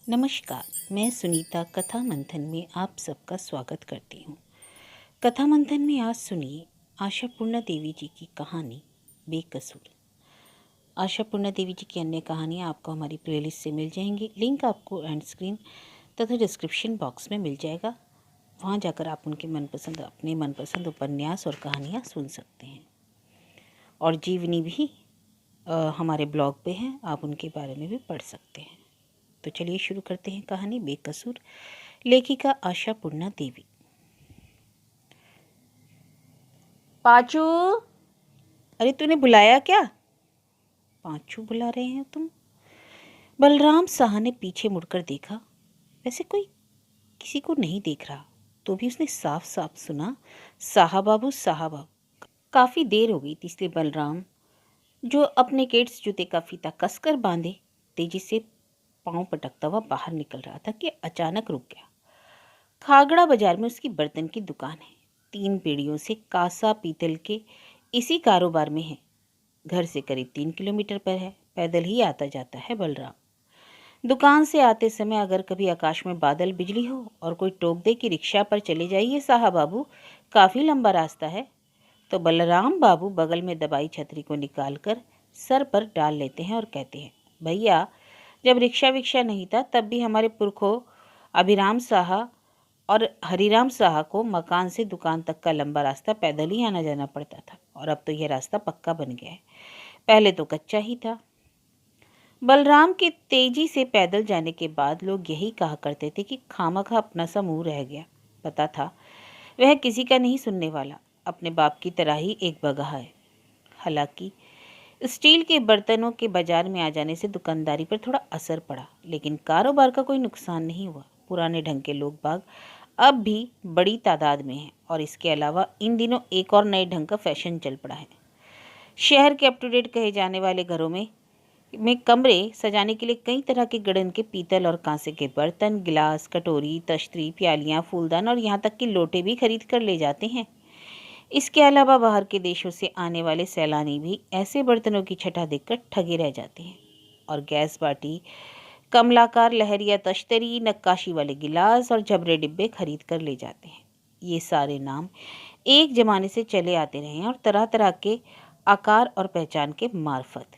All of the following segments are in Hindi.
नमस्कार, मैं सुनीता कथा मंथन में आप सबका स्वागत करती हूँ। कथा मंथन में आज सुनिए आशापूर्णा देवी जी की कहानी बेकसूर। आशापूर्णा देवी जी की अन्य कहानियाँ आपको हमारी प्लेलिस्ट से मिल जाएंगी। लिंक आपको एंड स्क्रीन तथा डिस्क्रिप्शन बॉक्स में मिल जाएगा। वहाँ जाकर आप उनके अपने मनपसंद उपन्यास और कहानियाँ सुन सकते हैं। और जीवनी भी हमारे ब्लॉग पे हैं, आप उनके बारे में भी पढ़ सकते हैं। तो चलिए शुरू करते हैं कहानी बेकसूर। लेखिका आशापूर्णा देवी। पांचू, अरे तूने बुलाया क्या? पांचू बुला रहे हैं तुम? बलराम साहा ने पीछे मुड़कर देखा। वैसे कोई किसी को नहीं देख रहा, तो भी उसने साफ साफ सुना, साहा बाबू साहा बाबू। काफी देर हो गई थी, इसलिए बलराम, जो अपने केट्स जूते का फीता कसकर बांधे तेजी से पांव पटकता हुआ बाहर निकल रहा था कि अचानक रुक गया। खागड़ा बाजार में उसकी बर्तन की दुकान है। 3 पीढ़ियों से कांसा पीतल के इसी कारोबार में है। घर से करीब 3 किलोमीटर पर है। पैदल ही आता जाता है बलराम। दुकान से आते समय अगर कभी आकाश में बादल बिजली हो और कोई टोक दे कि रिक्शा पर चले जाइए साहब बाबू, काफ़ी लंबा रास्ता है, तो बलराम बाबू बगल में दबाई छतरी को निकालकर सर पर डाल लेते हैं और कहते हैं, भैया, जब रिक्शा विक्शा नहीं था तब भी हमारे पुरखों अभिराम साहा और हरिराम साहा को मकान से दुकान तक का लंबा रास्ता पैदल ही आना जाना पड़ता था। और अब तो यह रास्ता पक्का बन गया है, पहले तो कच्चा ही था। बलराम के तेजी से पैदल जाने के बाद लोग यही कहा करते थे कि खामखा अपना सा मुंह रह गया। पता था वह किसी का नहीं सुनने वाला, अपने बाप की तरह ही एक बगहा है। हालांकि स्टील के बर्तनों के बाजार में आ जाने से दुकानदारी पर थोड़ा असर पड़ा, लेकिन कारोबार का कोई नुकसान नहीं हुआ। पुराने ढंग के लोग बाग अब भी बड़ी तादाद में हैं और इसके अलावा इन दिनों एक और नए ढंग का फैशन चल पड़ा है। शहर के अप टू डेट कहे जाने वाले घरों में कमरे सजाने के लिए कई तरह के गड़न के पीतल और कांसे के बर्तन, गिलास, कटोरी, तश्तरी, प्यालियाँ, फूलदान और यहाँ तक कि लोटे भी खरीद कर ले जाते हैं। इसके अलावा बाहर के देशों से आने वाले सैलानी भी ऐसे बर्तनों की छटा देखकर ठगे रह जाते हैं और गैस बाटी, कमलाकार लहरिया तश्तरी, नक्काशी वाले गिलास और झबरे डिब्बे खरीद कर ले जाते हैं। ये सारे नाम एक जमाने से चले आते रहे हैं और तरह तरह के आकार और पहचान के मार्फत।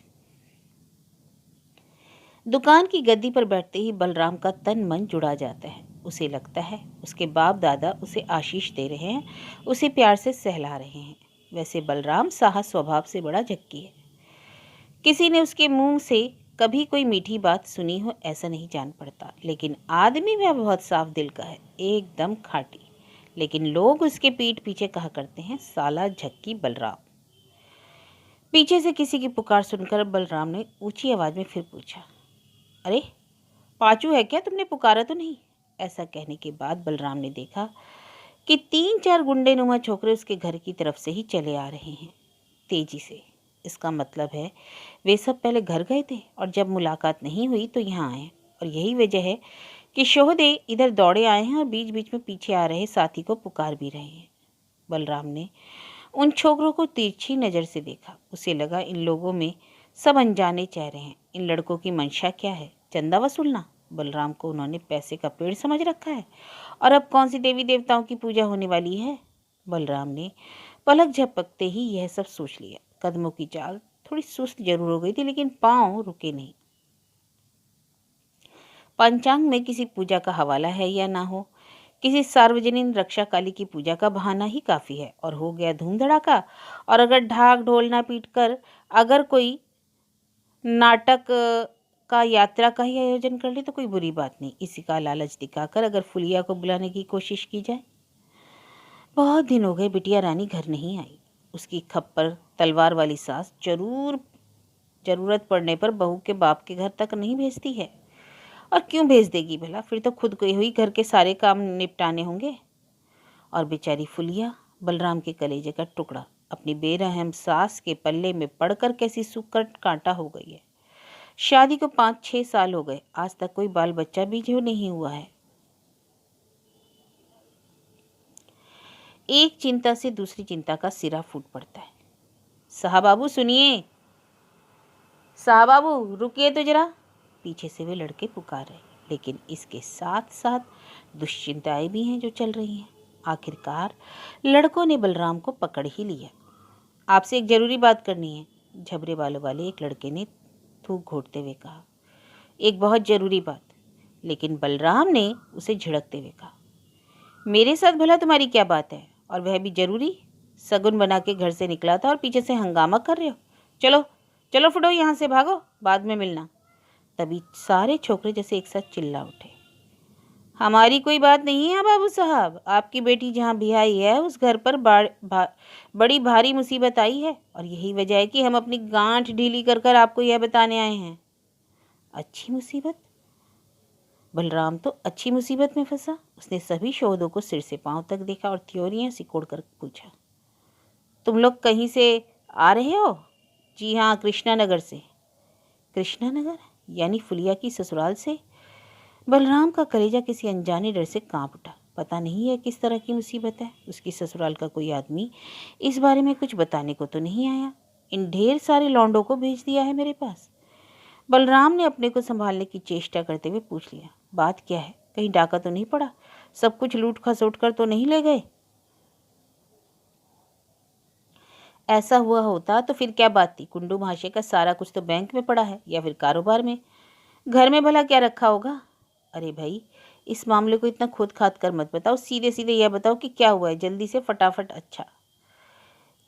दुकान की गद्दी पर बैठते ही बलराम का तन मन जुड़ा जाता है। उसे लगता है उसके बाप दादा उसे आशीष दे रहे हैं, उसे प्यार से सहला रहे हैं। वैसे बलराम साहा स्वभाव से बड़ा झक्की है। किसी ने उसके मुंह से कभी कोई मीठी बात सुनी हो ऐसा नहीं जान पड़ता, लेकिन आदमी वह बहुत साफ दिल का है, एकदम खाटी। लेकिन लोग उसके पीठ पीछे कहा करते हैं, साला झक्की बलराम। पीछे से किसी की पुकार सुनकर बलराम ने ऊंची आवाज में फिर पूछा, अरे पाचू है क्या? तुमने पुकारा तो नहीं? ऐसा कहने के बाद बलराम ने देखा कि 3-4 गुंडे नुमा छोकरे उसके घर की तरफ से ही चले आ रहे हैं, तेजी से। इसका मतलब है वे सब पहले घर गए थे और जब मुलाकात नहीं हुई तो यहाँ आए, और यही वजह है कि शोहदे इधर दौड़े आए हैं और बीच बीच में पीछे आ रहे साथी को पुकार भी रहे हैं। बलराम ने उन छोकरों को तिरछी नज़र से देखा। उसे लगा इन लोगों में सब अनजाने चेहरे हैं। इन लड़कों की मंशा क्या है? चंदा वसूलना? बलराम को उन्होंने पैसे का पेड़ समझ रखा है और अब कौन सी देवी देवताओं की पूजा होने वाली है? बलराम ने पलक झपकते ही यह सब सोच लिया। कदमों की चाल थोड़ी सुस्त जरूर हो गई थी, लेकिन पांव रुके नहीं। पंचांग में किसी पूजा का हवाला है या ना हो, किसी सार्वजनिक रक्षा काली की पूजा का बहाना ही काफ़ी है और हो गया धूम धड़ाका। और अगर ढाक ढोल ना पीट कर अगर कोई नाटक का यात्रा का ही आयोजन कर ले तो कोई बुरी बात नहीं। इसी का लालच दिखाकर अगर फुलिया को बुलाने की कोशिश की जाए। बहुत दिन हो गए बिटिया रानी घर नहीं आई। उसकी खप्पर तलवार वाली सास जरूरत पड़ने पर बहू के बाप के घर तक नहीं भेजती है। और क्यों भेज देगी भला? फिर तो खुद को ही घर के सारे काम निपटाने होंगे। और बेचारी फुलिया, बलराम के कलेजे का टुकड़ा, अपनी बेरहम सास के पल्ले में पड़कर कैसी सूखकर कांटा हो गई है। शादी को 5-6 साल हो गए, आज तक कोई बाल बच्चा भी जो नहीं हुआ है। एक चिंता से दूसरी चिंता का सिरा फूट पड़ता है। साहब बाबू सुनिए, साहब बाबू रुकिए तो जरा, पीछे से वे लड़के पुकार रहे। लेकिन इसके साथ साथ दुश्चिंताएं भी हैं जो चल रही हैं। आखिरकार लड़कों ने बलराम को पकड़ ही लिया। आपसे एक ज़रूरी बात करनी है, झबरे बालों वाले एक लड़के ने थूक घोटते हुए कहा। एक बहुत ज़रूरी बात। लेकिन बलराम ने उसे झिड़कते हुए कहा, मेरे साथ भला तुम्हारी क्या बात है, और वह भी ज़रूरी? सगुन बना के घर से निकला था और पीछे से हंगामा कर रहे हो। चलो चलो फुटो यहाँ से, भागो, बाद में मिलना। तभी सारे छोकरे जैसे एक साथ चिल्ला उठे, हमारी कोई बात नहीं है बाबू साहब, आपकी बेटी जहाँ बिहाई है उस घर पर बड़ी भारी मुसीबत आई है, और यही वजह है कि हम अपनी गांठ ढीली कर कर आपको यह बताने आए हैं। अच्छी मुसीबत? बलराम तो अच्छी मुसीबत में फंसा। उसने सभी शोधों को सिर से पांव तक देखा और त्योरियां सिकोड़ कर पूछा, तुम लोग कहीं से आ रहे हो? जी हाँ, कृष्णा नगर से। कृष्णा नगर यानी फुलिया की ससुराल से? बलराम का कलेजा किसी अनजाने डर से कांप उठा। पता नहीं है किस तरह की मुसीबत है। उसकी ससुराल का कोई आदमी इस बारे में कुछ बताने को तो नहीं आया। इन ढेर सारे लौंडों को भेज दिया है मेरे पास। बलराम ने अपने को संभालने की चेष्टा करते हुए पूछ लिया, बात क्या है? कहीं डाका तो नहीं पड़ा? सब कुछ लूट खसोट कर तो नहीं ले गए? ऐसा हुआ होता तो फिर क्या बात थी? कुंडू महाशय का सारा कुछ तो बैंक में पड़ा है, या फिर कारोबार में। घर में भला क्या रखा होगा? अरे भाई, इस मामले को इतना खुद खाद कर मत बताओ, सीधे सीधे यह बताओ कि क्या हुआ है, जल्दी से, फटाफट। अच्छा।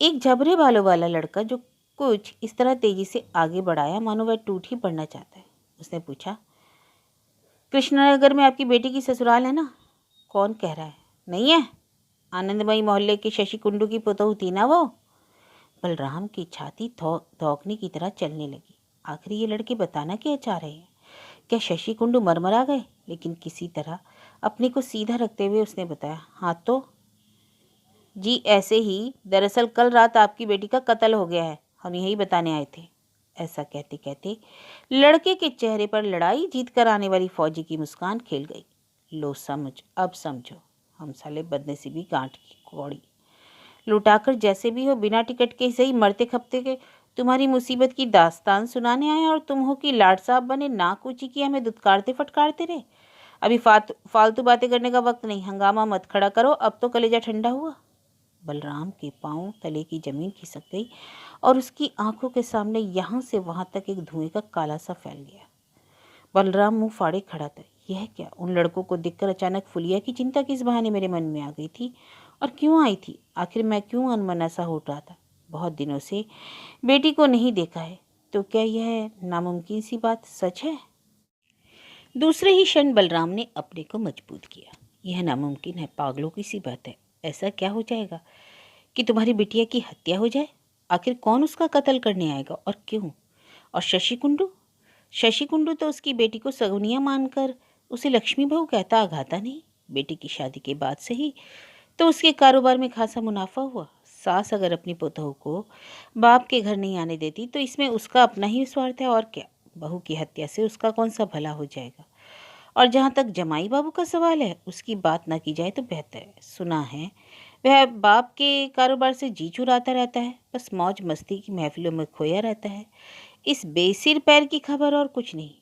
एक झबरे बालों वाला लड़का जो कुछ इस तरह तेजी से आगे बढ़ाया मानो वह टूट ही पड़ना चाहता है, उसने पूछा, कृष्णनगर में आपकी बेटी की ससुराल है ना? कौन कह रहा है? नहीं है? आनंदमयी मोहल्ले के शशि कुंडू की पुतोहू थी ना वो? बलराम की छाती धौंकने की तरह चलने लगी। आखिर ये लड़के बताना क्या चाह रहे हैं? क्या शशि कुंडू मरमरा गए? लेकिन किसी तरह अपने को सीधा रखते हुए उसने बताया, हाँ तो जी ऐसे ही, दरअसल कल रात आपकी बेटी का कत्ल हो गया है, हम यही बताने आए थे। ऐसा कहते कहते लड़के के चेहरे पर लड़ाई जीत कर आने वाली फौजी की मुस्कान खिल गई। लो समझ, अब समझो, हम साले बदनसीबी गांठ की कौड़ी लुटाकर जैसे भी हो, बिना टिकट के सही, मरते खपते के तुम्हारी मुसीबत की दास्तान सुनाने आए, और तुम हो कि लाट साहब बने नाक ऊंची की हमें दुत्कारते फटकारते रहे। अभी फालतू बातें करने का वक्त नहीं, हंगामा मत खड़ा करो, अब तो कलेजा ठंडा हुआ। बलराम के पांव तले की जमीन खिसक गई और उसकी आंखों के सामने यहाँ से वहां तक एक धुएं का काला सा फैल गया। बलराम मुंह फाड़े खड़ा था। यह क्या? उन लड़कों को देखकर अचानक फुलिया की चिंता किस बहाने मेरे मन में आ गई थी, और क्यों आई थी? आखिर मैं क्यों अनमना सा हो रहा था? बहुत दिनों से बेटी को नहीं देखा है, तो क्या यह नामुमकिन सी बात सच है? दूसरे ही क्षण बलराम ने अपने को मजबूत किया। यह नामुमकिन है, पागलों की सी बात है। ऐसा क्या हो जाएगा कि तुम्हारी बिटिया की हत्या हो जाए? आखिर कौन उसका कत्ल करने आएगा और क्यों? और शशि कुंडू? शशि कुंडू तो उसकी बेटी को सगुनिया मानकर उसे लक्ष्मी बहू कहता आघाता नहीं। बेटी की शादी के बाद से ही तो उसके कारोबार में खासा मुनाफा हुआ। सास अगर अपनी पोतों को बाप के घर नहीं आने देती तो इसमें उसका अपना ही स्वार्थ है, और क्या। बहू की हत्या से उसका कौन सा भला हो जाएगा? और जहाँ तक जमाई बाबू का सवाल है, उसकी बात ना की जाए तो बेहतर है। सुना है वह बाप के कारोबार से जी चुराता रहता है, बस मौज मस्ती की महफिलों में खोया रहता है। इस बेसिर पैर की खबर और कुछ नहीं।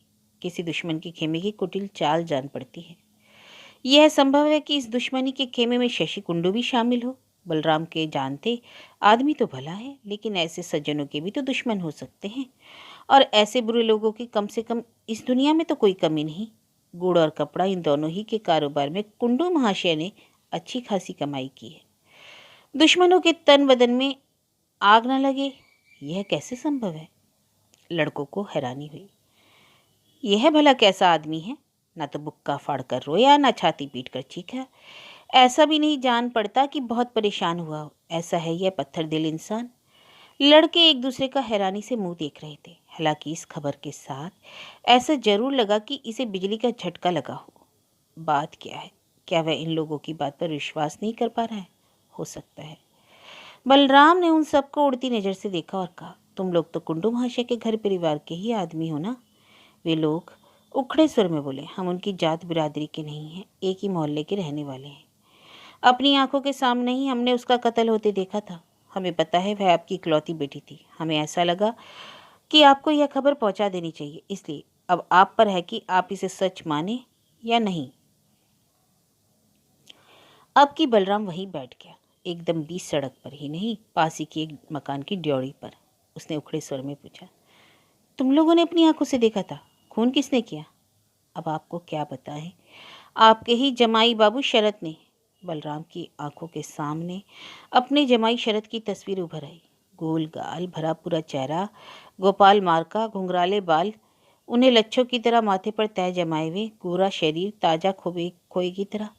किसी दुश्मन के खेमे की कुटिल चाल जान पड़ती है। यह संभव है कि इस दुश्मनी के खेमे में शशि कुंडू भी शामिल हो। बलराम के जानते आदमी तो भला है, लेकिन ऐसे सज्जनों के भी तो दुश्मन हो सकते हैं, और ऐसे बुरे लोगों की कम से कम इस दुनिया में तो कोई कमी नहीं। गुड़ और कपड़ा, इन दोनों ही के कारोबार में कुंडू महाशय ने अच्छी खासी कमाई की है। दुश्मनों के तन बदन में आग न लगे, यह कैसे संभव है? लड़कों को हैरानी हुई। यह भला कैसा आदमी है? ना तो बुक्का फाड़ कर रोया, ना छाती पीट कर चीखा। ऐसा भी नहीं जान पड़ता कि बहुत परेशान हुआ हो। ऐसा है यह पत्थर दिल इंसान। लड़के एक दूसरे का हैरानी से मुंह देख रहे थे। हालांकि इस खबर के साथ ऐसा जरूर लगा कि इसे बिजली का झटका लगा हो। बात क्या है? क्या वह इन लोगों की बात पर विश्वास नहीं कर पा रहा है? हो सकता है। बलराम ने उन सबको उड़ती नज़र से देखा और कहा, तुम लोग तो कुंडू महाशय के घर परिवार के ही आदमी हो ना? वे लोग उखड़े स्वर में बोले, हम उनकी जात बिरादरी के नहीं हैं, एक ही मोहल्ले के रहने वाले हैं। अपनी आंखों के सामने ही हमने उसका कत्ल होते देखा था। हमें पता है वह आपकी इकलौती बेटी थी। हमें ऐसा लगा कि आपको यह खबर पहुंचा देनी चाहिए, इसलिए अब आप पर है कि आप इसे सच माने या नहीं? अब की बलराम वहीं बैठ गया, एकदम बीच सड़क पर ही नहीं, पास ही की एक मकान की ड्योढ़ी पर। उसने उखड़े स्वर में पूछा, तुम लोगों ने अपनी आंखों से देखा था? खून किसने किया? अब आपको क्या बताएं, आपके ही जमाई बाबू शरत ने। बलराम की आंखों के सामने अपने जमाई शरत की तस्वीर उभर आई। गोल गाल, भरा पूरा चेहरा, गोपाल मार्का, घुंघराले बाल, उन्हें लच्छों की तरह माथे पर तय जमाए हुए, गोरा शरीर, ताजा खोए खोए की तरह।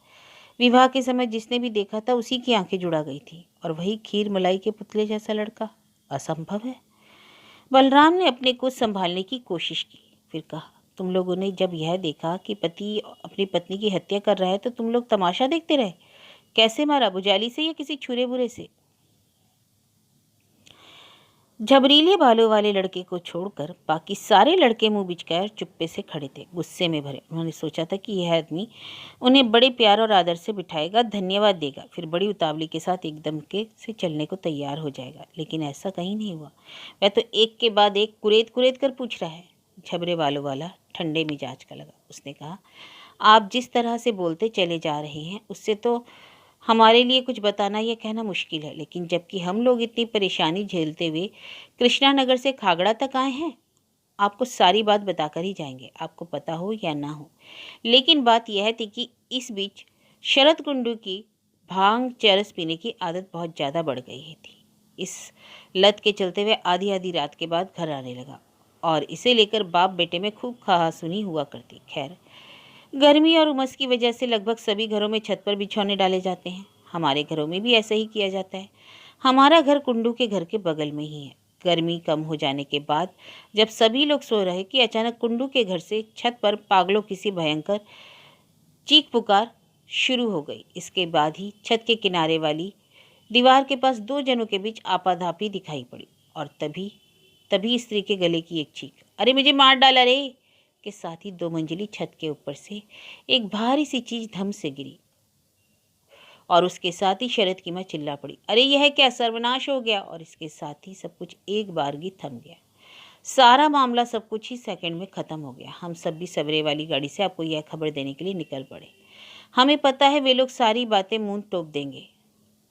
विवाह के समय जिसने भी देखा था उसी की आंखें जुड़ा गई थी, और वही खीर मलाई के पुतले जैसा लड़का। असंभव है। बलराम ने अपने को संभालने की कोशिश की, फिर कहा, तुम लोगों ने जब यह देखा कि पति अपनी पत्नी की हत्या कर रहा है तो तुम लोग तमाशा देखते रहे? कैसे मारा, भुजाली से या किसी छुरे बुरे से? झबरीले बालों वाले लड़के को छोड़कर बाकी सारे लड़के मुंह बिचकर चुप्पे से खड़े थे, गुस्से में भरे। उन्होंने सोचा था कि यह आदमी उन्हें बड़े प्यार और आदर से बिठाएगा, धन्यवाद देगा, फिर बड़ी उतावली के साथ एकदम के से चलने को तैयार हो जाएगा, लेकिन ऐसा कहीं नहीं हुआ। वह तो एक के बाद एक कुरेद कुरेद कर पूछ रहा है। झबरे बालों वाला ठंडे मिजाज का लगा। उसने कहा, आप जिस तरह से बोलते चले जा रहे हैं उससे तो हमारे लिए कुछ बताना या कहना मुश्किल है, लेकिन जबकि हम लोग इतनी परेशानी झेलते हुए कृष्णा नगर से खागड़ा तक आए हैं, आपको सारी बात बताकर ही जाएंगे, आपको पता हो या ना हो। लेकिन बात यह थी कि इस बीच शरद कुंडू की भांग चरस पीने की आदत बहुत ज़्यादा बढ़ गई थी। इस लत के चलते हुए आधी आधी रात के बाद घर आने लगा, और इसे लेकर बाप बेटे में खूब कहासुनी हुआ करती। खैर, गर्मी और उमस की वजह से लगभग सभी घरों में छत पर बिछौने डाले जाते हैं। हमारे घरों में भी ऐसा ही किया जाता है। हमारा घर कुंडू के घर के बगल में ही है। गर्मी कम हो जाने के बाद जब सभी लोग सो रहे कि अचानक कुंडू के घर से छत पर पागलों किसी भयंकर चीख पुकार शुरू हो गई। इसके बाद ही छत के किनारे वाली दीवार के पास दो जनों के बीच आपाधापी दिखाई पड़ी, और तभी तभी स्त्री के गले की एक चीख, अरे मुझे मार डाला रे, के साथ ही दो मंजिली छत के ऊपर से एक भारी सी चीज धम से गिरी, और उसके साथ ही शरद की मां चिल्ला पड़ी, अरे यह क्या सर्वनाश हो गया। और इसके साथ ही सब कुछ एक बारगी थम गया। सारा मामला सब कुछ ही सेकंड में खत्म हो गया। हम सब भी सवेरे वाली गाड़ी से आपको यह खबर देने के लिए निकल पड़े। हमें पता है वे लोग सारी बातें मुंह टोक देंगे,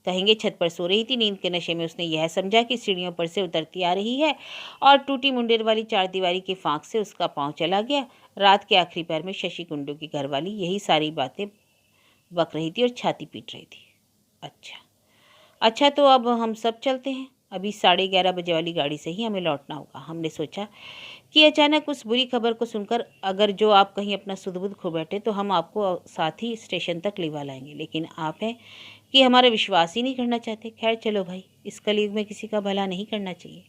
कहेंगे छत पर सो रही थी, नींद के नशे में उसने यह समझा कि सीढ़ियों पर से उतरती आ रही है, और टूटी मुंडेर वाली चारदीवारी के फांक से उसका पांव चला गया। रात के आखिरी पैर में शशि कुंडू की घरवाली यही सारी बातें बक रही थी और छाती पीट रही थी। अच्छा अच्छा, तो अब हम सब चलते हैं। अभी 11:30 बजे वाली गाड़ी से ही हमें लौटना होगा। हमने सोचा कि अचानक उस बुरी खबर को सुनकर अगर जो आप कहीं अपना सुध-बुध खो बैठे तो हम आपको साथ ही स्टेशन तक लिवा लाएंगे, लेकिन आप हैं कि हमारा विश्वास ही नहीं करना चाहते। खैर चलो भाई, इस कलयुग में किसी का भला नहीं करना चाहिए।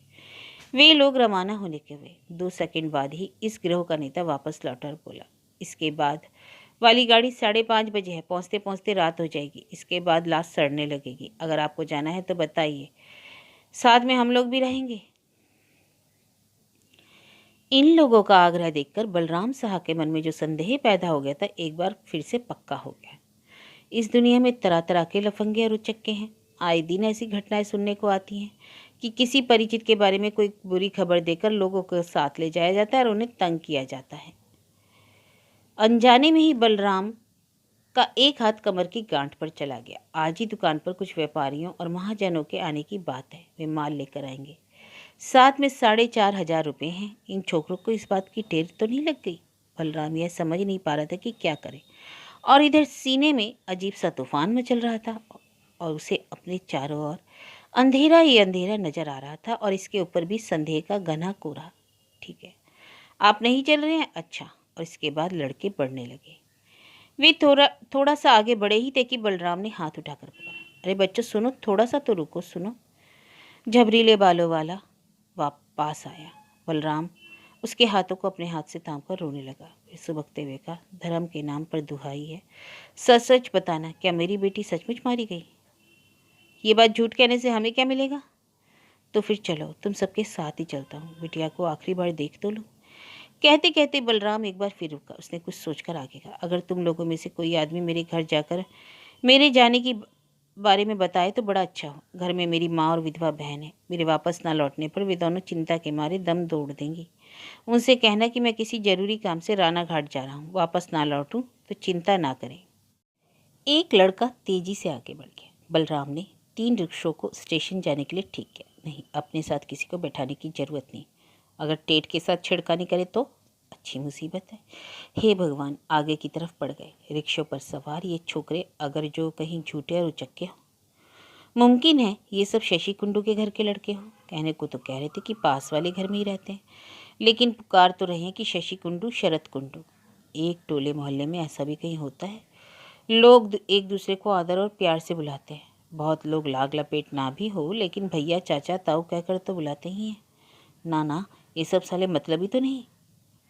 वे लोग रवाना होने के हुए 2 सेकंड बाद ही इस गिरोह का नेता वापस लौटा और बोला, इसके बाद वाली गाड़ी 5:30 बजे है, पहुँचते पहुँचते रात हो जाएगी। इसके बाद लाश सड़ने लगेगी। अगर आपको जाना है तो बताइए, साथ में हम लोग भी रहेंगे। इन लोगों का आग्रह देखकर बलराम साहा के मन में जो संदेह पैदा हो गया था एक बार फिर से पक्का हो गया। इस दुनिया में तरह तरह के लफंगे और उचक्के हैं। आए दिन ऐसी घटनाएं सुनने को आती हैं कि किसी परिचित के बारे में कोई बुरी खबर देकर लोगों को साथ ले जाया जाता है और उन्हें तंग किया जाता है। अनजाने में ही बलराम का एक हाथ कमर की गांठ पर चला गया। आज ही दुकान पर कुछ व्यापारियों और महाजनों के आने की बात है, वे माल लेकर आएंगे। साथ में 4,500 रुपये हैं। इन छोकरों को इस बात की टेर तो नहीं लग गई? बलराम यह समझ नहीं पा रहा था कि क्या करे, और इधर सीने में अजीब सा तूफान मचल रहा था, और उसे अपने चारों ओर अंधेरा ही अंधेरा नजर आ रहा था, और इसके ऊपर भी संदेह का घना कोहरा। ठीक है, आप नहीं चल रहे हैं? अच्छा। और इसके बाद लड़के बढ़ने लगे। वे थोड़ा थोड़ा सा आगे बढ़े ही थे कि बलराम ने हाथ उठाकर पकड़ा, अरे बच्चों सुनो, थोड़ा सा तो रुको, सुनो। झबरीले बालों वाला वापस आया। बलराम उसके हाथों को अपने हाथ से थाम कर रोने लगा। फिर सुबकते हुए कहा, धर्म के नाम पर दुहाई है, सच सच बताना, क्या मेरी बेटी सचमुच मारी गई? ये बात झूठ कहने से हमें क्या मिलेगा? तो फिर चलो, तुम सबके साथ ही चलता हूँ, बिटिया को आखिरी बार देख तो लूँ। कहते कहते बलराम एक बार फिर रुका। उसने कुछ सोचकर आगे कहा, अगर तुम लोगों में से कोई आदमी मेरे घर जाकर मेरे जाने की बारे में बताए तो बड़ा अच्छा हो। घर में मेरी माँ और विधवा बहन है। मेरे वापस ना लौटने पर वे दोनों चिंता के मारे दम तोड़ देंगी। उनसे कहना कि मैं किसी ज़रूरी काम से राना घाट जा रहा हूँ, वापस ना लौटूँ तो चिंता ना करें। एक लड़का तेजी से आगे बढ़ गया। बलराम ने 3 रिक्शों को स्टेशन जाने के लिए ठीक किया। नहीं, अपने साथ किसी को बैठाने की ज़रूरत नहीं। अगर टेट के साथ छिड़कानी करे तो अच्छी मुसीबत है। हे भगवान, आगे की तरफ बढ़ गए। रिक्शों पर सवार ये छोकरे अगर जो कहीं झूठे और उचक्के हों। मुमकिन है ये सब शशि कुंडू के घर के लड़के हों। कहने को तो कह रहे थे कि पास वाले घर में ही रहते हैं, लेकिन पुकार तो रहे हैं कि शशि कुंडू, शरद कुंडू। एक टोले मोहल्ले में ऐसा भी कहीं होता है। लोग एक दूसरे को आदर और प्यार से बुलाते हैं। बहुत लोग लाग लपेट ना भी हो, लेकिन भैया, चाचा, ताऊ कहकर तो बुलाते ही हैं। ना ना, ये सब साले मतलबी तो नहीं।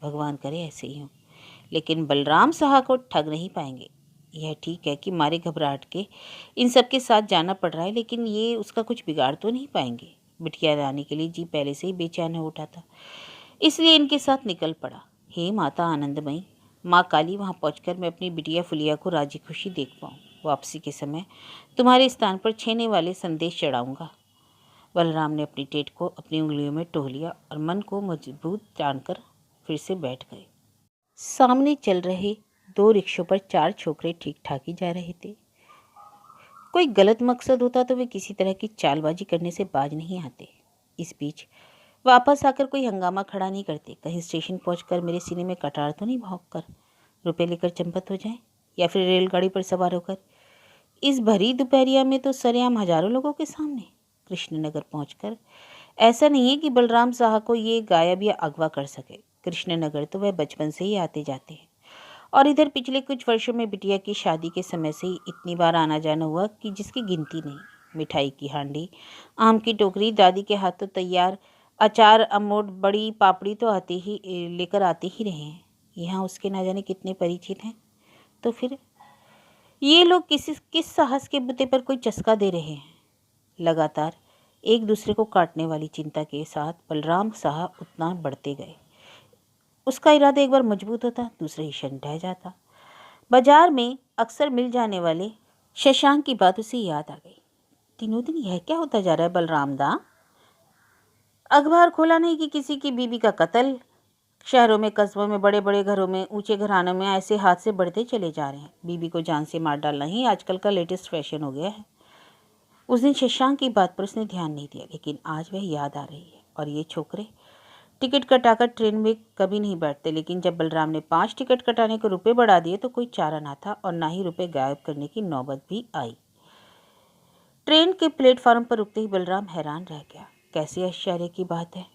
भगवान करे ऐसे ही हो। लेकिन बलराम साहा को ठग नहीं पाएंगे। यह ठीक है कि मारे घबराहट के इन सब के साथ जाना पड़ रहा है, लेकिन ये उसका कुछ बिगाड़ तो नहीं पाएंगे। बिटिया लाने के लिए जी पहले से ही बेचैन हो उठा था, इसलिए इनके साथ निकल पड़ा। हे माता आनंदमयी, माँ काली, वहाँ पहुँचकर मैं अपनी बिटिया फुलिया को राजी खुशी देख पाऊँ। वापसी के समय तुम्हारे स्थान पर छेने वाले संदेश चढ़ाऊँगा। बलराम ने अपनी टेट को अपनी उंगलियों में टोह लिया और मन को मजबूत जानकर फिर से बैठ गए। सामने चल रहे 2 रिक्शों पर 4 छोकरे ठीक ठाक ही जा रहे थे। कोई गलत मकसद होता तो वे किसी तरह की चालबाजी करने से बाज नहीं आते। इस बीच वापस आकर कोई हंगामा खड़ा नहीं करते। कहीं स्टेशन पहुंचकर मेरे सीने में कटार तो नहीं भौंक कर रुपए लेकर चंपत हो जाए, या फिर रेलगाड़ी पर सवार होकर इस भरी दोपहरिया में तो सरेआम हजारों लोगों के सामने। कृष्णनगर पहुंचकर ऐसा नहीं है कि बलराम साहा को ये गायब या अगवा कर सके। कृष्णनगर तो वह बचपन से ही आते जाते हैं, और इधर पिछले कुछ वर्षों में बिटिया की शादी के समय से ही इतनी बार आना जाना हुआ कि जिसकी गिनती नहीं। मिठाई की हांडी, आम की टोकरी, दादी के हाथों तैयार अचार, अमोट, बड़ी पापड़ी तो आते ही लेकर आते ही रहे हैं। यहाँ उसके ना जाने कितने परिचित हैं। तो फिर ये लोग किस साहस के बुते पर कोई चस्का दे रहे हैं। लगातार एक दूसरे को काटने वाली चिंता के साथ बलराम साहा उतना बढ़ते गए। उसका इरादा एक बार मजबूत होता, दूसरे ही क्षण ढह जाता। बाजार में अक्सर मिल जाने वाले शशांक की बात उसे याद आ गई। दिनों दिन यह क्या होता जा रहा है बलराम दा? अखबार खोला नहीं कि किसी की बीबी का कत्ल। शहरों में, कस्बों में, बड़े बड़े घरों में, ऊंचे घरानों में ऐसे हादसे बढ़ते चले जा रहे हैं। बीबी को जान से मार डालना ही आजकल का लेटेस्ट फैशन हो गया है। उस दिन शशांक की बात पर उसने ध्यान नहीं दिया, लेकिन आज वह याद आ रही है। और ये छोकरे टिकट कटाकर ट्रेन में कभी नहीं बैठते, लेकिन जब बलराम ने 5 टिकट कटाने को रुपए बढ़ा दिए तो कोई चारा ना था, और ना ही रुपए गायब करने की नौबत भी आई। ट्रेन के प्लेटफार्म पर रुकते ही बलराम हैरान रह गया। कैसी आश्चर्य की बात है,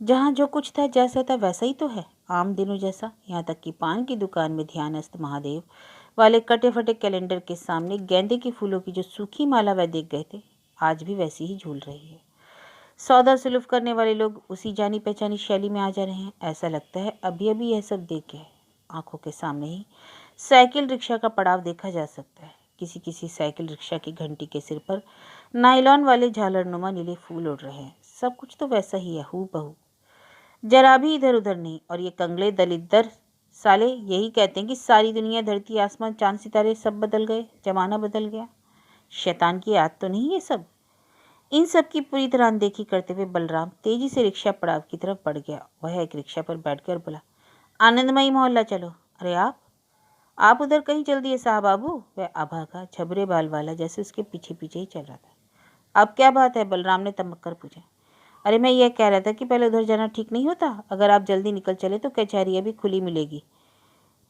जहाँ जो कुछ था जैसा था वैसा ही तो है, आम दिनों जैसा। यहाँ तक कि पान की दुकान में ध्यानस्थ महादेव वाले कटे फटे कैलेंडर के सामने गेंदे के फूलों की जो सूखी माला वह देख गए थे, आज भी वैसी ही झूल रही है। सौदा सुलभ करने वाले लोग उसी जानी पहचानी शैली में आ जा रहे हैं। ऐसा लगता है अभी अभी यह सब देख गए। आंखों के सामने ही साइकिल रिक्शा का पड़ाव देखा जा सकता है। किसी किसी साइकिल रिक्शा की घंटी के सिर पर नायलॉन वाले झालरनुमा नीले फूल उड़ रहे हैं। सब कुछ तो वैसा ही है, हूबहू, जरा भी इधर उधर नहीं। और ये कंगले दलिद्दर साले यही कहते हैं कि सारी दुनिया, धरती आसमान, चांद सितारे सब बदल गए, जमाना बदल गया। शैतान की याद तो नहीं ये सब। इन सब की पूरी तरह अनदेखी करते हुए बलराम तेजी से रिक्शा पड़ाव की तरफ बढ़ गया। वह एक रिक्शा पर बैठकर बोला, आनंदमयी मोहल्ला चलो। अरे आप उधर कहीं चल दिए साहब बाबू। वह आभा का झबरे बाल वाला जैसे उसके पीछे पीछे ही चल रहा था। अब क्या बात है? बलराम ने तमक कर पूछा। अरे मैं यह कह रहा था कि पहले उधर जाना ठीक नहीं होता। अगर आप जल्दी निकल चले तो कचहरी अभी खुली मिलेगी।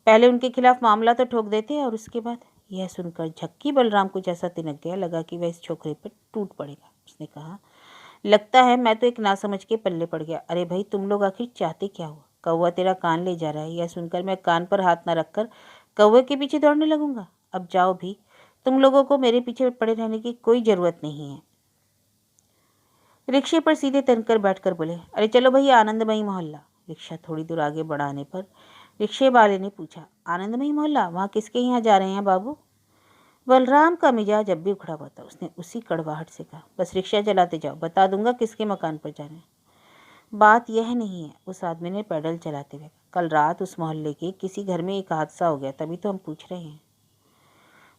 पहले उनके खिलाफ मामला तो ठोक देते और उसके बाद। यह सुनकर झक्की बलराम को जैसा तिनक गया, लगा कि वह इस छोकरे पर टूट पड़ेगा। उसने कहा, लगता है मैं तो एक नासमझ के पल्ले पड़ गया। अरे भाई, तुम लोग आखिर चाहते क्या हो? कौवा तेरा कान ले जा रहा है। यह सुनकर मैं कान पर हाथ न रखकर कौवे के पीछे दौड़ने लगूंगा? अब जाओ भी, तुम लोगों को मेरे पीछे पड़े रहने की कोई ज़रूरत नहीं है। रिक्शे पर सीधे तनकर बैठकर बोले, अरे चलो भैया, आनंदमयी मोहल्ला। रिक्शा थोड़ी दूर आगे बढ़ाने पर रिक्शे वाले ने पूछा, आनंदमयी मोहल्ला? वहाँ किसके यहाँ जा रहे हैं बाबू? बलराम का मिजाज अब भी उखड़ा हुआ था। उसने उसी कड़वाहट से कहा, बस रिक्शा चलाते जाओ, बता दूंगा किसके मकान पर जाना है। बात यह नहीं है, उस आदमी ने पैडल चलाते हुए, कल रात उस मोहल्ले के किसी घर में एक हादसा हो गया, तभी तो हम पूछ रहे हैं।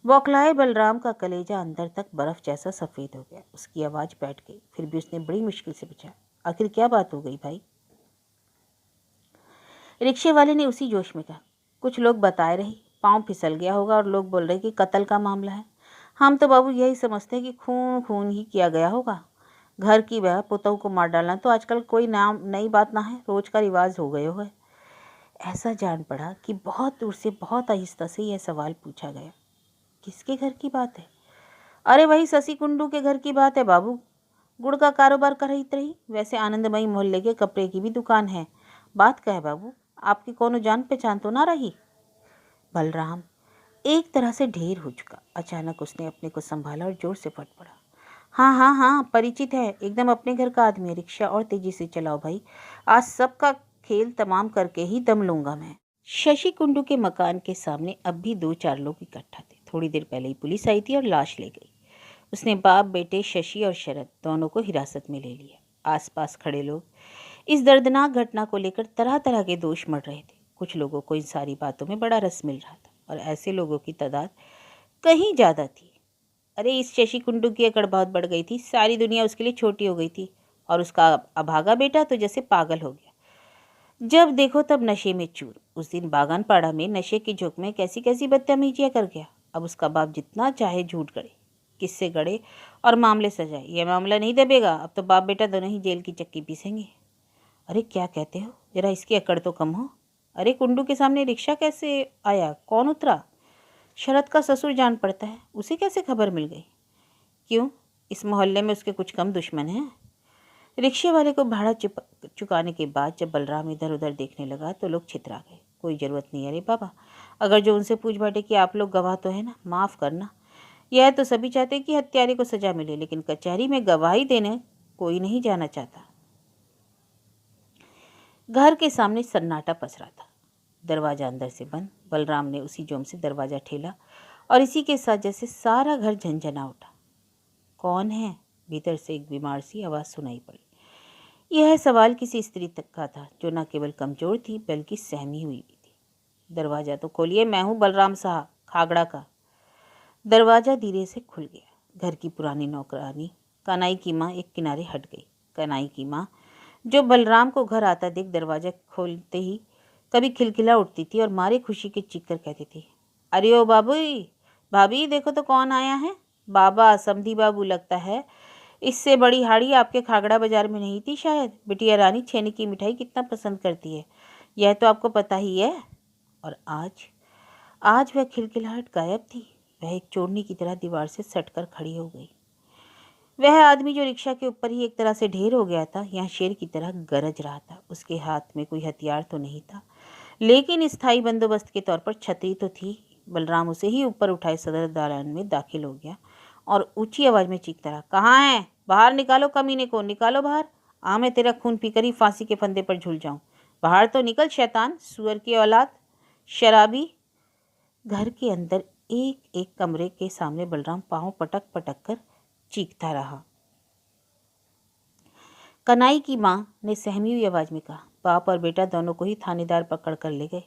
बौखलाए बलराम का कलेजा अंदर तक बर्फ जैसा सफ़ेद हो गया। उसकी आवाज़ बैठ गई। फिर भी उसने बड़ी मुश्किल से पूछा, आखिर क्या बात हो गई भाई? रिक्शे वाले ने उसी जोश में कहा, कुछ लोग बताए रहे, पाँव फिसल गया होगा और लोग बोल रहे कि कत्ल का मामला है। हम तो बाबू यही समझते हैं कि खून खून ही किया गया होगा। घर की बह पुतों को मार डालना तो आजकल कोई नाम नई बात ना है, रोज का रिवाज हो गए हो। ऐसा जान पड़ा कि बहुत दूर से बहुत आहिस्ता से यह सवाल पूछा गया, किसके घर की बात है? अरे वही शशि कुंडू के घर की बात है बाबू। गुड़ का कारोबार कर रही। वैसे आनंदमयी मोहल्ले के कपड़े की भी दुकान है। बात क्या है बाबू? आपकी कोनो जान पहचान तो ना रही? बलराम एक तरह से ढेर हो चुका। अचानक उसने अपने को संभाला और जोर से फट पड़ा। हाँ हाँ हाँ, परिचित है, एकदम अपने घर का आदमी है। रिक्शा और तेजी से चलाओ भाई, आज सबका खेल तमाम करके ही दम लूंगा मैं। शशि कुंडू के मकान के सामने अब भी 2-4 लोग इकट्ठा थे। थोड़ी देर पहले ही पुलिस आई थी और लाश ले गई। उसने बाप बेटे शशि और शरद दोनों को हिरासत में ले लिया। आसपास खड़े लोग इस दर्दनाक घटना को लेकर तरह तरह के दोष मढ़ रहे थे। कुछ लोगों को इन सारी बातों में बड़ा रस मिल रहा था और ऐसे लोगों की तादाद कहीं ज़्यादा थी। अरे इस शशि कुंडू की अकड़ बहुत बढ़ गई थी, सारी दुनिया उसके लिए छोटी हो गई थी और उसका अभागा बेटा तो जैसे पागल हो गया। जब देखो तब नशे में चूर। उस दिन बागानपाड़ा में नशे की झोंक में कैसी कैसी बदतमीजियां कर गया। अब उसका बाप जितना चाहे झूठ गढ़े, किससे गढ़े और मामले सजाए, यह मामला नहीं दबेगा। अब तो बाप बेटा दोनों ही जेल की चक्की पीसेंगे। अरे क्या कहते हो, जरा इसकी अकड़ तो कम हो। अरे कुंडू के सामने रिक्शा कैसे आया, कौन उतरा? शरद का ससुर जान पड़ता है, उसे कैसे खबर मिल गई? क्यों, इस मोहल्ले में उसके कुछ कम दुश्मन हैं? रिक्शे वाले को भाड़ा चुकाने के बाद जब बलराम इधर उधर देखने लगा तो लोग छितरा गए। कोई ज़रूरत नहीं, अरे बाबा, अगर जो उनसे पूछ बैठे कि आप लोग गवाह तो है ना, माफ़ करना। यह तो सभी चाहते कि हत्यारे को सजा मिले, लेकिन कचहरी में गवाही देने कोई नहीं जाना चाहता। घर के सामने सन्नाटा पसरा था। दरवाज़ा अंदर से बंद। बलराम ने उसी जोम से दरवाज़ा ठेला और इसी के साथ जैसे सारा घर झंझना उठा। कौन है? भीतर से एक बीमार सी आवाज़ सुनाई पड़ी। यह सवाल किसी स्त्री तक का था जो न केवल कमज़ोर थी बल्कि सहमी हुई भी थी। दरवाज़ा तो खोलिए, मैं हूँ बलराम साहब, खागड़ा का। दरवाज़ा धीरे से खुल गया। घर की पुरानी नौकरानी कनाई की माँ एक किनारे हट गई। कनाई की माँ जो बलराम को घर आता देख दरवाज़ा खोलते ही कभी खिलखिला उठती थी और मारे खुशी की चीख कर कहती थी, अरे ओ बाबू, भाभी देखो तो कौन आया है। बाबा, समधी बाबू लगता है। इससे बड़ी हाड़ी आपके खागड़ा बाजार में नहीं थी शायद। बिटिया रानी छेने की मिठाई कितना पसंद करती है, यह तो आपको पता ही है। और आज आज वह खिलखिलाहट गायब थी। वह एक चोरनी की तरह दीवार से सटकर खड़ी हो गई। वह आदमी जो रिक्शा के ऊपर ही एक तरह से ढेर हो गया था, यहाँ शेर की तरह गरज रहा था। उसके हाथ में कोई हथियार तो नहीं था, लेकिन स्थायी बंदोबस्त के तौर पर छतरी तो थी। बलराम उसे ही ऊपर उठाए सदर दालान में दाखिल हो गया और ऊंची आवाज़ में चीखता रहा, कहाँ है? बाहर निकालो कमीने को, निकालो बाहर। मैं तेरा खून पीकर ही फांसी के फंदे पर झूल जाऊं। बाहर तो निकल शैतान, सुअर की औलाद, शराबी। घर के अंदर एक एक कमरे के सामने बलराम पाँव पटक पटक कर चीखता रहा। कनाई की माँ ने सहमी हुई आवाज़ में कहा, बाप और बेटा दोनों को ही थानेदार पकड़ कर ले गए।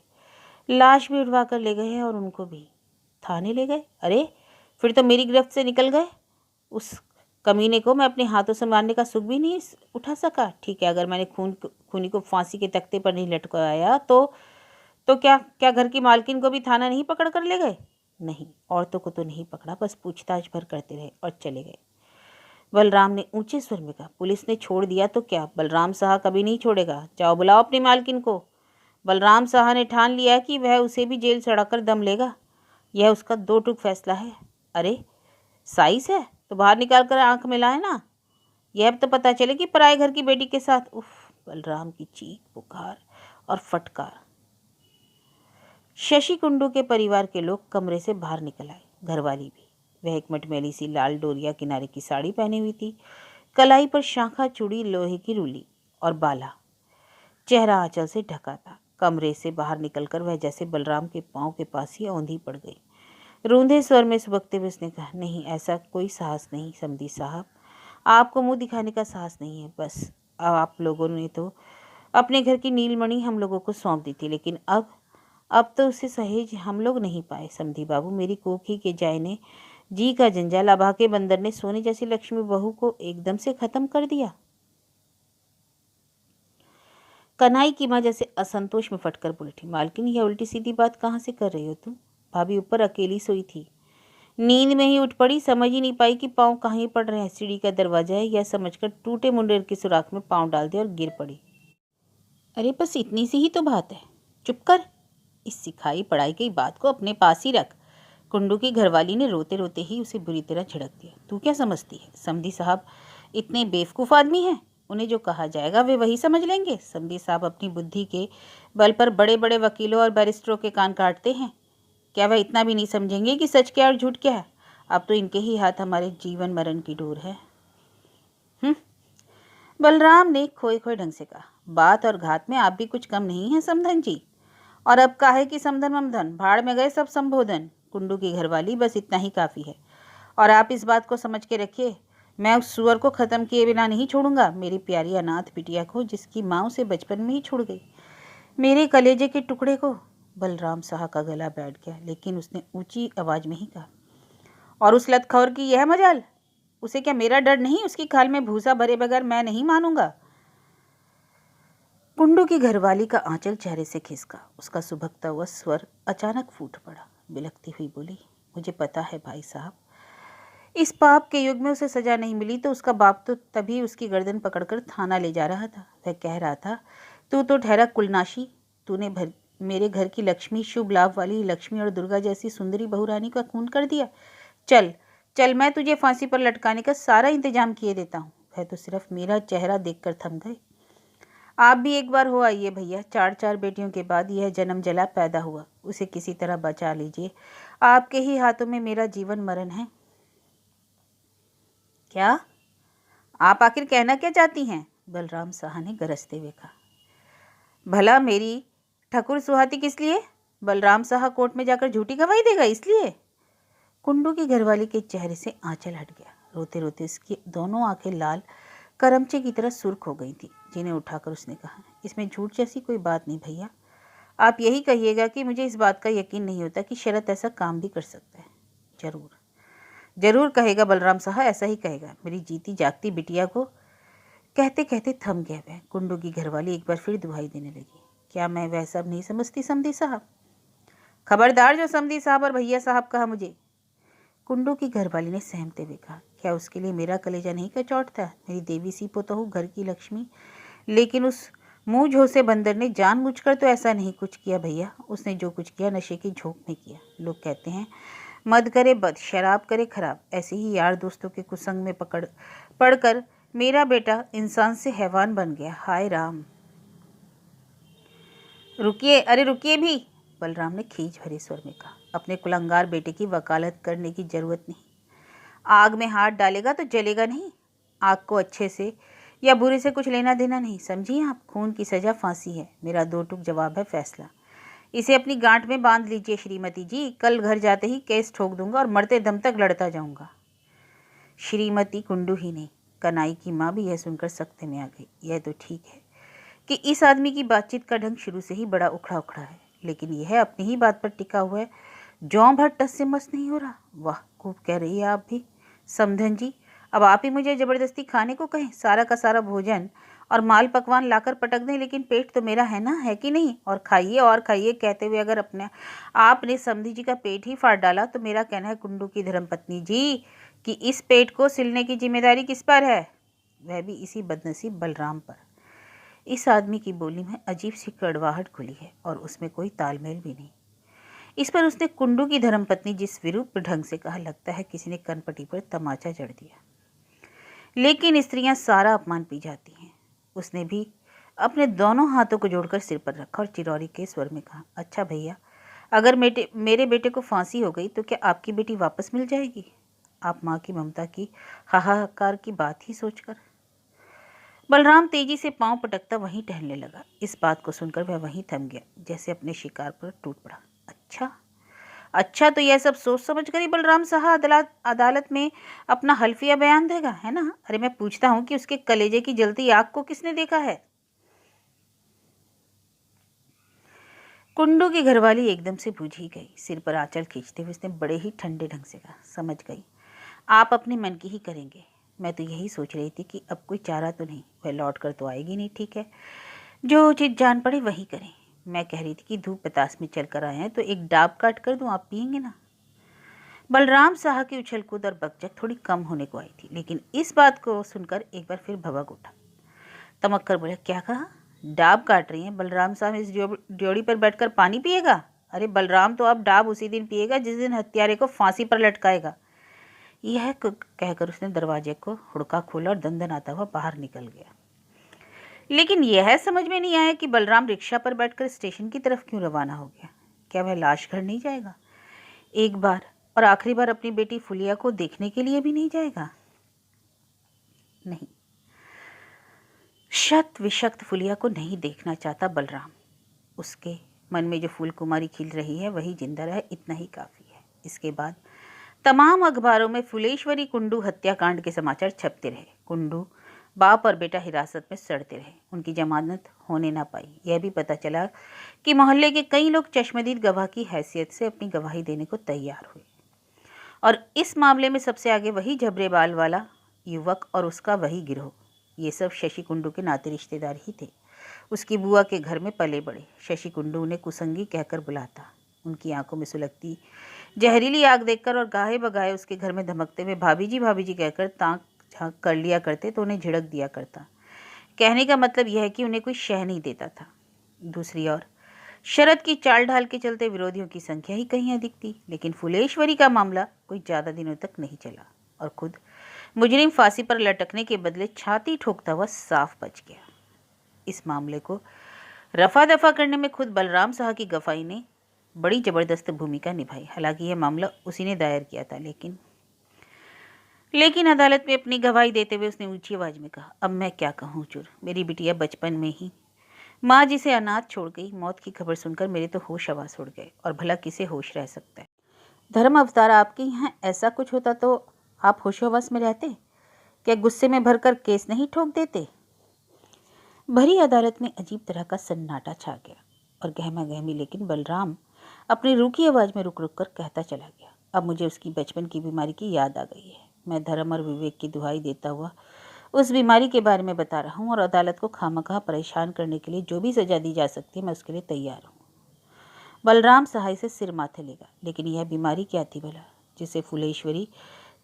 लाश भी उठवा कर ले गए हैं और उनको भी थाने ले गए। अरे फिर तो मेरी गिरफ्त से निकल गए। उस कमीने को मैं अपने हाथों से मारने का सुख भी नहीं उठा सका। ठीक है, अगर मैंने खूनी को फांसी के तख्ते पर नहीं लटकाया तो क्या क्या घर की मालकिन को भी थाना नहीं पकड़ कर ले गए? नहीं, औरतों को तो नहीं पकड़ा, बस पूछताछ भर करते रहे और चले गए। बलराम ने ऊंचे स्वर में कहा, पुलिस ने छोड़ दिया तो क्या, बलराम साहब कभी नहीं छोड़ेगा। जाओ बुलाओ अपनी मालकिन को। बलराम साहब ने ठान लिया कि वह उसे भी जेल चढ़ाकर दम लेगा। यह उसका 2 टूक फैसला है। अरे साइस है तो बाहर निकाल कर आंख मिलाए ना, यह अब तो पता चले कि पराए घर की बेटी के साथ। उफ! बलराम की चीख पुकार और फटकार। शशि कुंडू के परिवार के लोग कमरे से बाहर निकल आए, घरवाली भी। वह एक मटमैली सी लाल डोरिया किनारे की साड़ी पहनी हुई थी, कलाई पर शाखा चूड़ी, लोहे की रूली और बाला। चेहरा आंचल से ढका था। कमरे से बाहर निकलकर वह जैसे बलराम के पांव के पास ही औंधी पड़ गई। रूंधे स्वर में सुबकते हुए उसने कहा, नहीं, ऐसा कोई साहस नहीं समधी साहब, आपको मुंह दिखाने का साहस नहीं है। बस आप लोगों ने तो अपने घर की नीलमणि हम लोगों को सौंप दी थी, लेकिन अब तो उसे सहेज हम लोग नहीं पाए। समधी बाबू, मेरी कोख ही के जाय ने जी का जंजाल, अभा के बंदर ने सोने जैसी लक्ष्मी बहू को एकदम से खत्म कर दिया। कन्हई की माँ जैसे असंतोष में फटकर बोल उठी, मालकिन यह उल्टी सीधी बात कहाँ से कर रही हो तुम? भाभी ऊपर अकेली सोई थी, नींद में ही उठ पड़ी, समझ ही नहीं पाई कि पाँव कहाँ पड़ रहे हैं। सीढ़ी का दरवाजा है यह समझकर टूटे मुंडेर की सुराख में पाँव डाल दिया और गिर पड़ी। अरे बस इतनी सी ही तो बात है, चुप कर, इस सिखाई पढ़ाई की बात को अपने पास ही रख। कुंडू की घरवाली ने रोते रोते ही उसे बुरी तरह झिड़क दिया। तू क्या समझती है, समधी साहब इतने बेवकूफ़ आदमी हैं, उन्हें जो कहा जाएगा वे वही समझ लेंगे। समधी साहब अपनी बुद्धि के बल पर बड़े बड़े वकीलों और बैरिस्टरों के कान काटते हैं, क्या वह इतना भी नहीं समझेंगे कि सच क्या और झूठ क्या है? अब तो इनके ही हाथ हमारे जीवन मरण की डोर है। बलराम ने खोए खोए ढंग से कहा, बात और घात में आप भी कुछ कम नहीं हैं समधन जी। और अब काहे कि समधन ममधन, भाड़ में गए सब संबोधन। कुंडू की घरवाली बस इतना ही काफ़ी है। और आप इस बात को समझ के रखिए, मैं उस सुअर को ख़त्म किए बिना नहीं छोड़ूंगा, मेरी प्यारी अनाथ बिटिया को जिसकी माँ उसे बचपन में ही छोड़ गई, मेरे कलेजे के टुकड़े को। बलराम साहा का गला बैठ गया, लेकिन उसने ऊंची आवाज़ में ही कहा, और उस लतखोर की यह मजाल, उसे क्या मेरा डर नहीं? उसकी खाल में भूसा भरे बगैर मैं नहीं मानूंगा। कुंडू की घरवाली का आंचल चेहरे से खिसका, उसका सुभगता हुआ स्वर अचानक फूट पड़ा। बिलखती हुई बोली, मुझे पता है भाई साहब, इस पाप के युग में उसे सजा नहीं मिली तो उसका बाप तो तभी उसकी गर्दन पकड़कर थाना ले जा रहा था। वह कह रहा था, तू तो ठहरा कुलनाशी, तूने मेरे घर की लक्ष्मी, शुभ लाभ वाली लक्ष्मी और दुर्गा जैसी सुंदरी बहुरानी का खून कर दिया। चल चल, मैं तुझे फांसी पर लटकाने का सारा इंतजाम किए देता हूँ। वह तो सिर्फ मेरा चेहरा देखकर थम गए। आप भी एक बार हो आइए भैया, चार चार बेटियों के बाद यह जन्म जला पैदा हुआ, उसे किसी तरह बचा लीजिए, आपके ही हाथों में मेरा जीवन मरण है। क्या आप आखिर कहना क्या चाहती हैं? बलराम साहा ने गरजते हुए कहा। भला मेरी ठकुर सुहाती किस लिए? बलराम साहा कोर्ट में जाकर झूठी गवाही देगा इसलिए? कुंडू की घरवाली के चेहरे से आंचल हट गया। रोते रोते उसकी दोनों आंखें लाल करमचे की तरह सुर्ख हो गई थी, जिन्हें उठाकर उसने कहा, इसमें झूठ जैसी कोई बात नहीं भैया, आप यही कहिएगा कि मुझे इस बात का यकीन नहीं होता कि शरत ऐसा काम भी कर सकता है। जरूर जरूर कहेगा बलराम साहब, ऐसा ही कहेगा, मेरी जीती जागती बिटिया को। कहते कहते थम गया वह। कुंडू की घरवाली एक बार फिर दुहाई देने लगी, क्या मैं वह सब नहीं समझती समधी साहब? खबरदार जो समधी साहब और भैया साहब कहा मुझे। कुंडू की घरवाली ने सहमते हुए कहा, क्या उसके लिए मेरा कलेजा नहीं कचौट था? मेरी देवी सी पोतहू, घर की लक्ष्मी, लेकिन उस मुंह झोसे बंदर ने जानबूझकर तो ऐसा नहीं कुछ किया भैया। उसने जो कुछ किया नशे की झोंक में किया। लोग कहते हैं मद करे बद, शराब करे खराब। ऐसे ही यार दोस्तों के कुसंग में पड़कर मेरा बेटा इंसान से हैवान बन गया। हाय राम। रुकिए, अरे रुकिए भी, बलराम ने खींच भरे स्वर में कहा, अपने कुलंगार बेटे की वकालत करने की जरूरत नहीं। आग में हाथ डालेगा तो जलेगा नहीं। आग को अच्छे से या बुरे से कुछ लेना देना नहीं, समझिए आप? खून की सज़ा फांसी है। मेरा दो टूक जवाब है, फैसला। इसे अपनी गांठ में बांध लीजिए श्रीमती जी, कल घर जाते ही केस ठोक दूंगा और मरते दम तक लड़ता जाऊंगा। श्रीमती कुंडू ही नहीं, कनाई की माँ भी यह सुनकर सख्ते में आ गई। यह तो ठीक है कि इस आदमी की बातचीत का ढंग शुरू से ही बड़ा उखड़ा उखड़ा है, लेकिन यह अपनी ही बात पर टिका हुआ है, जौं भर टस से मस नहीं हो रहा। वाह, खूब कह रही है आप भी समधन जी। अब आप ही मुझे ज़बरदस्ती खाने को कहें, सारा का सारा भोजन और माल पकवान लाकर पटक दें, लेकिन पेट तो मेरा है ना, है कि नहीं? और खाइए कहते हुए अगर अपने आपने समधी जी का पेट ही फाड़ डाला तो मेरा कहना है कुंडू की धर्मपत्नी जी कि इस पेट को सिलने की जिम्मेदारी किस पर है? वह भी इसी बदनसीब बलराम पर। इस आदमी की बोली में अजीब सी कड़वाहट खुली है और उसमें कोई तालमेल भी नहीं। इस पर उसने कुंडू की धर्मपत्नी जिस विरूप ढंग से कहा, लगता है किसी ने कनपटी पर तमाचा जड़ दिया। लेकिन स्त्रियां सारा अपमान पी जाती हैं। उसने भी अपने दोनों हाथों को जोड़कर सिर पर रखा और चिरौरी के स्वर में कहा, अच्छा भैया, अगर मेरे बेटे को फांसी हो गई तो क्या आपकी बेटी वापस मिल जाएगी? आप माँ की ममता की हाहाकार की बात ही सोचकर। बलराम तेजी से पांव पटकता वहीं टहलने लगा। इस बात को सुनकर वह वहीं थम गया, जैसे अपने शिकार पर टूट पड़ा। अच्छा, तो यह सब सोच समझ कर ही बलराम साहब अदालत में अपना हल्फिया बयान देगा, है ना? अरे मैं पूछता हूँ कि उसके कलेजे की जलती आग को किसने देखा है? कुंडू की घरवाली एकदम से बुझ ही गई। सिर पर आंचल खींचते हुए उसने बड़े ही ठंडे ढंग से कहा, समझ गई, आप अपने मन की ही करेंगे। मैं तो यही सोच रही थी कि अब कोई चारा तो नहीं, वह लौट कर तो आएगी नहीं, ठीक है, जो उचित जान पड़े वही करें। मैं कह रही थी कि धूप बतास में चल कर आए हैं तो एक डाब काट कर दूं, आप पियेंगे ना? बलराम साहा की उछल कूद और बकझक थोड़ी कम होने को आई थी, लेकिन इस बात को सुनकर एक बार फिर भभक उठा। तमक कर बोले, क्या कहा? डाब काट रही हैं? बलराम साहब इस ड्योढ़ी पर बैठकर पानी पिएगा? अरे बलराम तो अब डाब उसी दिन पिएगा जिस दिन हत्यारे को फांसी पर लटकाएगा। यह कहकर उसने दरवाजे को हुड़का खोला और दंदनाता हुआ बाहर निकल गया। लेकिन यह समझ में नहीं आया कि बलराम रिक्शा पर बैठकर स्टेशन की तरफ क्यों रवाना हो गया। क्या वह लाश घर नहीं जाएगा? एक बार और आखिरी बार अपनी बेटी फुलिया को देखने के लिए भी नहीं जाएगा? नहीं, शत विशक्त फुलिया को नहीं देखना चाहता बलराम। उसके मन में जो फूल कुमारी खिल रही है वही जिंदा रहे, इतना ही काफ़ी है। इसके बाद तमाम अखबारों में फुलेश्वरी कुंडू हत्याकांड के समाचार छपते रहे। कुंडू बाप और बेटा हिरासत में सड़ते रहे, उनकी जमानत होने ना पाई। यह भी पता चला कि मोहल्ले के कई लोग चश्मदीद गवाह की हैसियत से अपनी गवाही देने को तैयार हुए, और इस मामले में सबसे आगे वही झबरे बाल वाला युवक और उसका वही गिरोह। ये सब शशि कुंडू के नाते रिश्तेदार ही थे। उसकी बुआ के घर में पले बड़े। शशि कुंडू उन्हें कुसंगी कहकर बुलाता। उनकी आंखों में सुलगती जहरीली आग देखकर और गाहे बगाहे उसके घर में धमकते हुए भाभी जी कहकर ताक झांक कर लिया करते तो उन्हें झिड़क दिया करता। कहने का मतलब यह है कि उन्हें कोई शह नहीं देता था। दूसरी ओर शरद की चाल ढाल के चलते विरोधियों की संख्या ही कहीं अधिक थी। लेकिन फुलेश्वरी का मामला कोई ज़्यादा दिनों तक नहीं चला और खुद मुजरिम फांसी पर लटकने के बदले छाती ठोकता हुआ साफ बच गया। इस मामले को रफा दफा करने में खुद बलराम साहा की गवाही ने बड़ी ज़बरदस्त भूमिका निभाई। हालांकि यह मामला उसी ने दायर किया था, लेकिन अदालत में अपनी गवाही देते हुए उसने ऊंची आवाज में कहा, अब मैं क्या कहूँ हुजूर, मेरी बिटिया बचपन में ही माँ जिसे अनाथ छोड़ गई, मौत की खबर सुनकर मेरे तो होश आवास उड़ गए, और भला किसे होश रह सकता है। धर्म अवतार, आपके यहाँ ऐसा कुछ होता तो आप होशो हवस में रहते? क्या गुस्से में भरकर केस नहीं ठोक देते? भरी अदालत में अजीब तरह का सन्नाटा छा गया और गहमा गहमी, लेकिन बलराम अपनी रूखी आवाज में रुक रुक कर कहता चला गया, अब मुझे उसकी बचपन की बीमारी की याद आ गई है। मैं धर्म और विवेक की दुहाई देता हुआ उस बीमारी के बारे में बता रहा हूँ, और अदालत को खामखा परेशान करने के लिए जो भी सजा दी जा सकती है मैं उसके लिए तैयार हूँ। बलराम सहाय से सिर माथे लेगा, लेकिन यह बीमारी क्या थी भला, जिसे फुलेश्वरी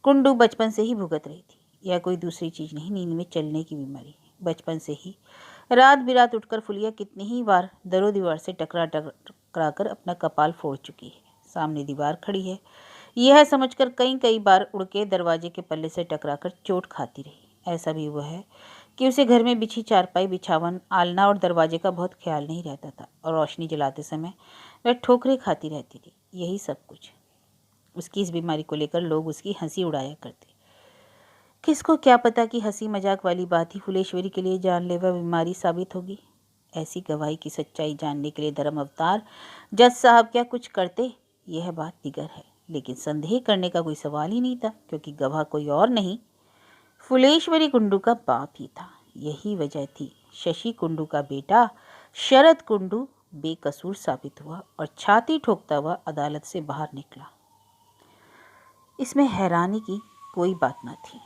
कुंडू बचपन से ही भुगत रही थी? यह कोई दूसरी चीज़ नहीं, नींद में चलने की बीमारी। बचपन से ही रात बिरात उठकर फुलिया कितनी ही बार दरो दीवार से टकरा कर अपना कपाल फोड़ चुकी है। सामने दीवार खड़ी है यह समझकर कई बार उड़ के दरवाजे के पल्ले से टकराकर चोट खाती रही। ऐसा भी हुआ है कि उसे घर में बिछी चारपाई, बिछावन, आलना और दरवाजे का बहुत ख्याल नहीं रहता था, और रोशनी जलाते समय वह ठोकरें खाती रहती थी। यही सब कुछ। उसकी इस बीमारी को लेकर लोग उसकी हंसी उड़ाया करते। किसको क्या पता कि हंसी मजाक वाली बात ही फुलेश्वरी के लिए जानलेवा बीमारी साबित होगी। ऐसी गवाही की सच्चाई जानने के लिए धर्म अवतार जज साहब क्या कुछ करते, यह बात दिगर है, लेकिन संदेह करने का कोई सवाल ही नहीं था, क्योंकि गवाह कोई और नहीं, फुलेश्वरी कुंडू का बाप ही था। यही वजह थी शशि कुंडू का बेटा शरद कुंडू बेकसूर साबित हुआ और छाती ठोकता हुआ अदालत से बाहर निकला। इसमें हैरानी की कोई बात न थी।